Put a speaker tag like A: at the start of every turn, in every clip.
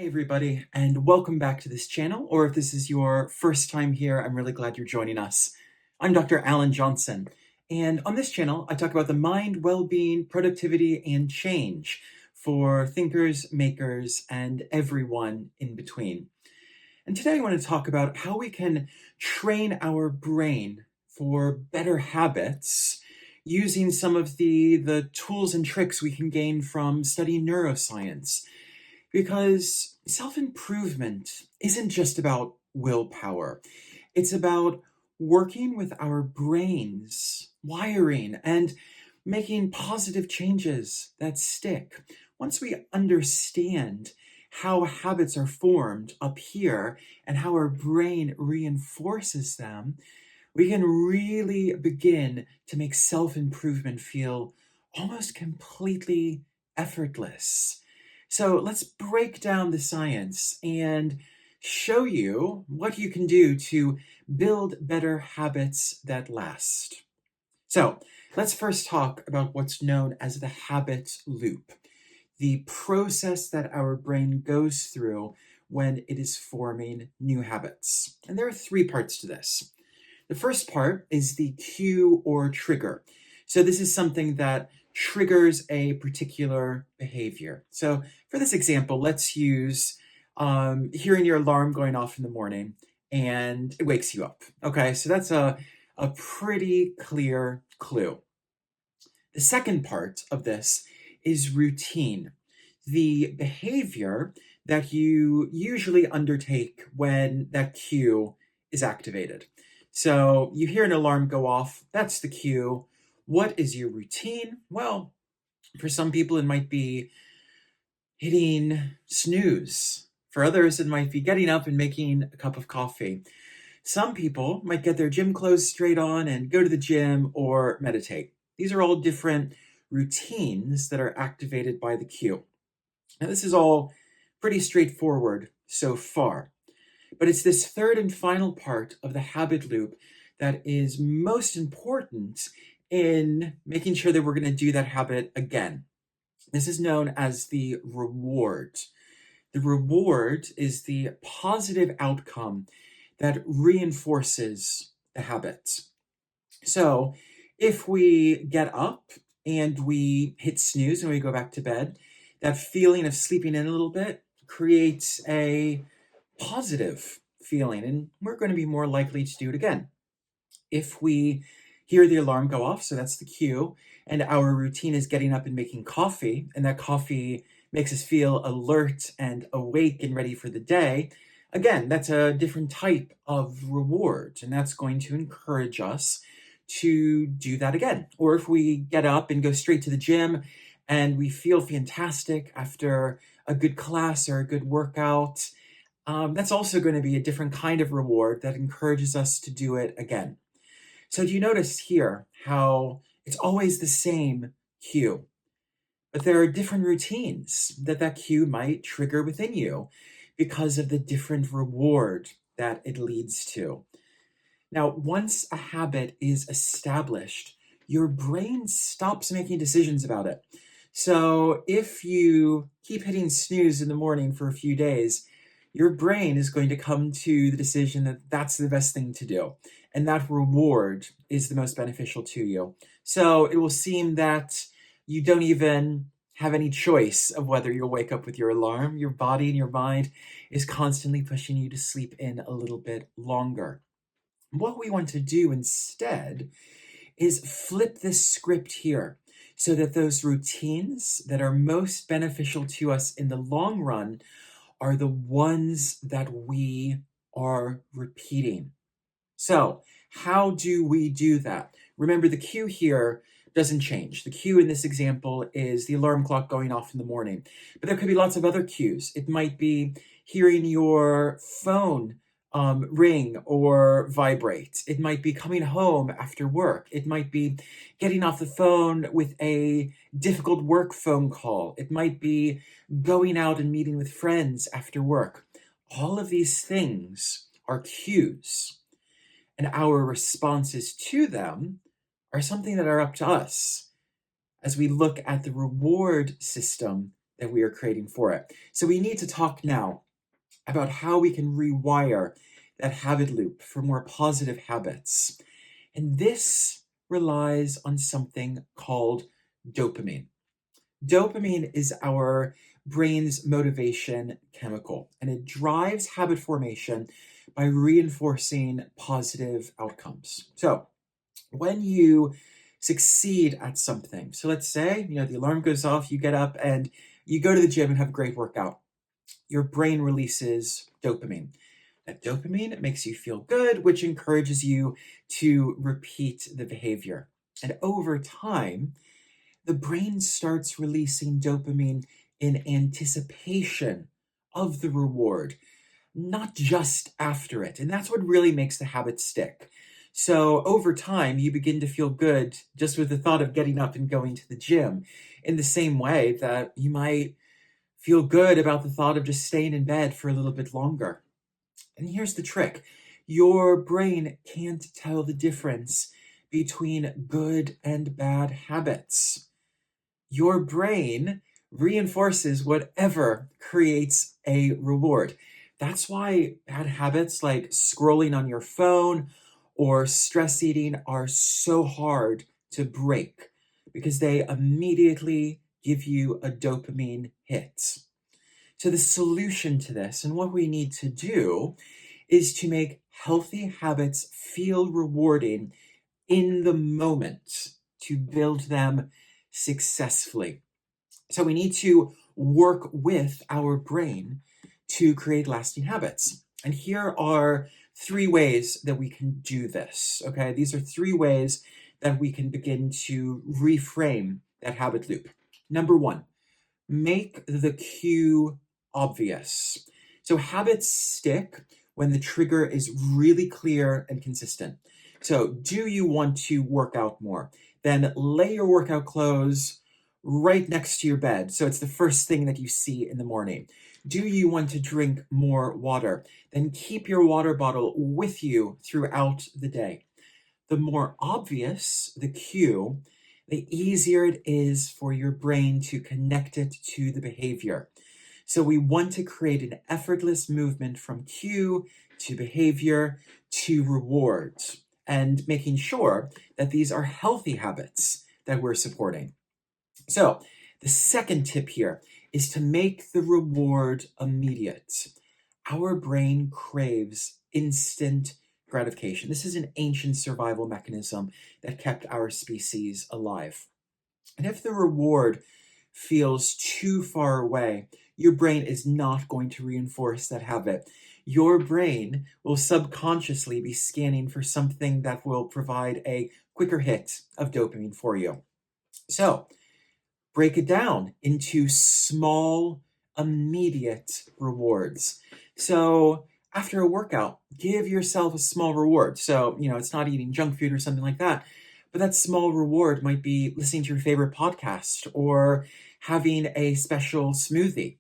A: Hey everybody, and welcome back to this channel, or if this is your first time here, I'm really glad you're joining us. I'm Dr. Alan Johnson, and on this channel, I talk about the mind, well-being, productivity, and change for thinkers, makers, and everyone in between. And today I want to talk about how we can train our brain for better habits using some of the tools and tricks we can gain from studying neuroscience. Because self-improvement isn't just about willpower. It's about working with our brains, wiring, and making positive changes that stick. Once we understand how habits are formed up here and how our brain reinforces them, we can really begin to make self-improvement feel almost completely effortless. So let's break down the science and show you what you can do to build better habits that last. So let's first talk about what's known as the habit loop, the process that our brain goes through when it is forming new habits. And there are three parts to this. The first part is the cue or trigger. So this is something that triggers a particular behavior. So for this example, let's use hearing your alarm going off in the morning and it wakes you up. Okay, so that's a pretty clear clue. The second part of this is routine, the behavior that you usually undertake when that cue is activated. So you hear an alarm go off, that's the cue. What is your routine? Well, for some people, it might be hitting snooze. For others, it might be getting up and making a cup of coffee. Some people might get their gym clothes straight on and go to the gym or meditate. These are all different routines that are activated by the cue. Now, this is all pretty straightforward so far, but it's this third and final part of the habit loop that is most important in making sure that we're going to do that habit again. This is known as the reward. The reward is the positive outcome that reinforces the habit. So if we get up and we hit snooze and we go back to bed, that feeling of sleeping in a little bit creates a positive feeling, and we're going to be more likely to do it again. If we hear the alarm go off, so that's the cue, and our routine is getting up and making coffee, and that coffee makes us feel alert and awake and ready for the day, again, that's a different type of reward, and that's going to encourage us to do that again. Or if we get up and go straight to the gym and we feel fantastic after a good class or a good workout, that's also going to be a different kind of reward that encourages us to do it again. So do you notice here how it's always the same cue, but there are different routines that cue might trigger within you because of the different reward that it leads to. Now, once a habit is established, your brain stops making decisions about it. So if you keep hitting snooze in the morning for a few days, your brain is going to come to the decision that that's the best thing to do. And that reward is the most beneficial to you. So it will seem that you don't even have any choice of whether you'll wake up with your alarm. Your body and your mind is constantly pushing you to sleep in a little bit longer. What we want to do instead is flip this script here so that those routines that are most beneficial to us in the long run are the ones that we are repeating. So how do we do that? Remember, the cue here doesn't change. The cue in this example is the alarm clock going off in the morning, but there could be lots of other cues. It might be hearing your phone ring or vibrate. It might be coming home after work. It might be getting off the phone with a difficult work phone call. It might be going out and meeting with friends after work. All of these things are cues, and our responses to them are something that are up to us as we look at the reward system that we are creating for it. So we need to talk now about how we can rewire that habit loop for more positive habits. And this relies on something called dopamine. Dopamine is our brain's motivation chemical, and it drives habit formation by reinforcing positive outcomes. So, when you succeed at something, so let's say, the alarm goes off, you get up and you go to the gym and have a great workout, your brain releases dopamine. That dopamine makes you feel good, which encourages you to repeat the behavior. And over time, the brain starts releasing dopamine in anticipation of the reward, not just after it. And that's what really makes the habit stick. So over time, you begin to feel good just with the thought of getting up and going to the gym, in the same way that you might feel good about the thought of just staying in bed for a little bit longer. And here's the trick: your brain can't tell the difference between good and bad habits. Your brain reinforces whatever creates a reward. That's why bad habits like scrolling on your phone or stress eating are so hard to break, because they immediately give you a dopamine hit. So the solution to this, and what we need to do, is to make healthy habits feel rewarding in the moment to build them successfully. So we need to work with our brain to create lasting habits. And here are 3 ways that we can do this. Okay, these are 3 ways that we can begin to reframe that habit loop. Number 1, make the cue obvious. So habits stick when the trigger is really clear and consistent. So do you want to work out more? Then lay your workout clothes right next to your bed, so it's the first thing that you see in the morning. Do you want to drink more water? Then keep your water bottle with you throughout the day. The more obvious the cue, the easier it is for your brain to connect it to the behavior. So we want to create an effortless movement from cue to behavior to rewards, and making sure that these are healthy habits that we're supporting. So the second tip here is to make the reward immediate. Our brain craves instant gratification. This is an ancient survival mechanism that kept our species alive. And if the reward feels too far away, your brain is not going to reinforce that habit. Your brain will subconsciously be scanning for something that will provide a quicker hit of dopamine for you. So break it down into small, immediate rewards. So after a workout, give yourself a small reward. So, it's not eating junk food or something like that, but that small reward might be listening to your favorite podcast or having a special smoothie.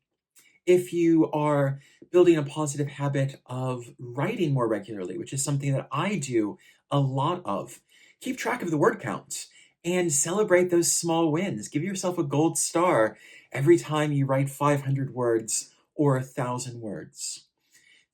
A: If you are building a positive habit of writing more regularly, which is something that I do a lot of, keep track of the word count and celebrate those small wins. Give yourself a gold star every time you write 500 words or 1,000 words.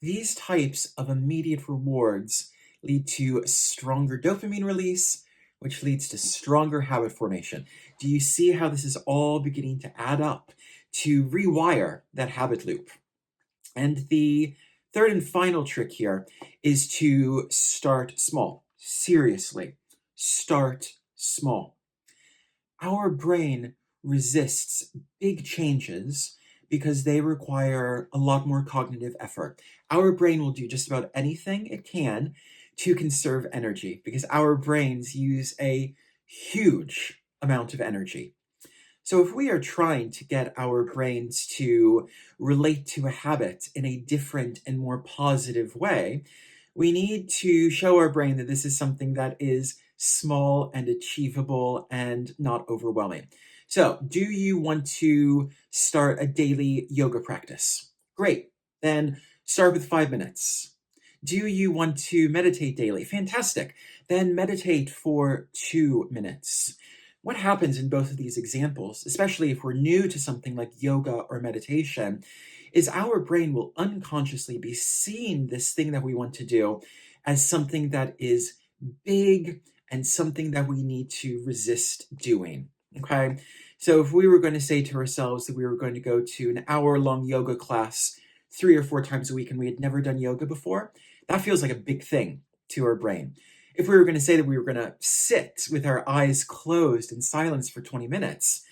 A: These types of immediate rewards lead to stronger dopamine release, which leads to stronger habit formation. Do you see how this is all beginning to add up to rewire that habit loop? And the third and final trick here is to start small. Seriously, start small. Our brain resists big changes because they require a lot more cognitive effort. Our brain will do just about anything it can to conserve energy, because our brains use a huge amount of energy. So if we are trying to get our brains to relate to a habit in a different and more positive way, we need to show our brain that this is something that is small and achievable and not overwhelming. So, do you want to start a daily yoga practice? Great. Then start with 5 minutes. Do you want to meditate daily? Fantastic. Then meditate for 2 minutes. What happens in both of these examples, especially if we're new to something like yoga or meditation, is our brain will unconsciously be seeing this thing that we want to do as something that is big and something that we need to resist doing. Okay. So if we were going to say to ourselves that we were going to go to an hour-long yoga class 3 or 4 times a week and we had never done yoga before, that feels like a big thing to our brain. If we were going to say that we were going to sit with our eyes closed in silence for 20 minutes,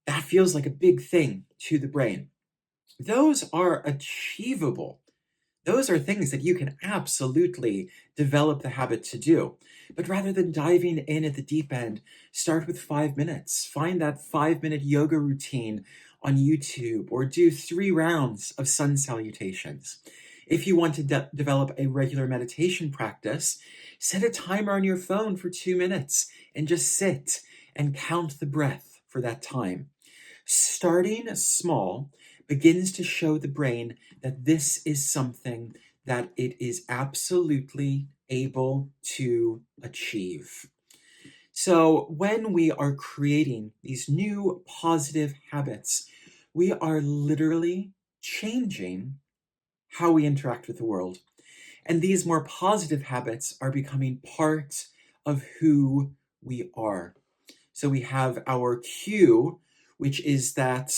A: that feels like a big thing to the brain. Those are achievable. Those are things that you can absolutely develop the habit to do. But rather than diving in at the deep end, start with 5 minutes. Find that 5-minute yoga routine on YouTube or do 3 rounds of sun salutations. If you want to develop a regular meditation practice, set a timer on your phone for 2 minutes and just sit and count the breath for that time. Starting small begins to show the brain that this is something that it is absolutely able to achieve. So when we are creating these new positive habits, we are literally changing how we interact with the world. And these more positive habits are becoming part of who we are. So we have our cue, which is that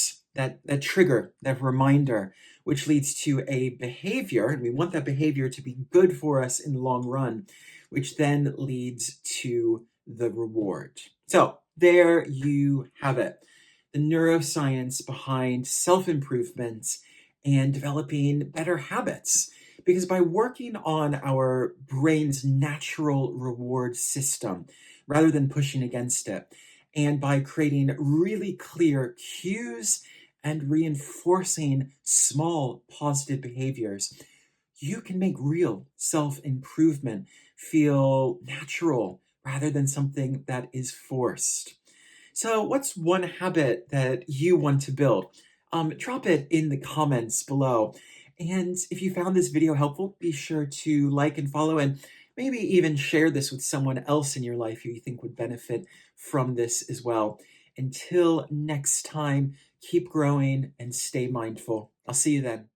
A: trigger, that reminder, which leads to a behavior, and we want that behavior to be good for us in the long run, which then leads to the reward. So there you have it, the neuroscience behind self-improvement and developing better habits. Because by working on our brain's natural reward system, rather than pushing against it, and by creating really clear cues and reinforcing small positive behaviors, you can make real self-improvement feel natural rather than something that is forced. So what's one habit that you want to build? Drop it in the comments below. And if you found this video helpful, be sure to like and follow and maybe even share this with someone else in your life who you think would benefit from this as well. Until next time, keep growing and stay mindful. I'll see you then.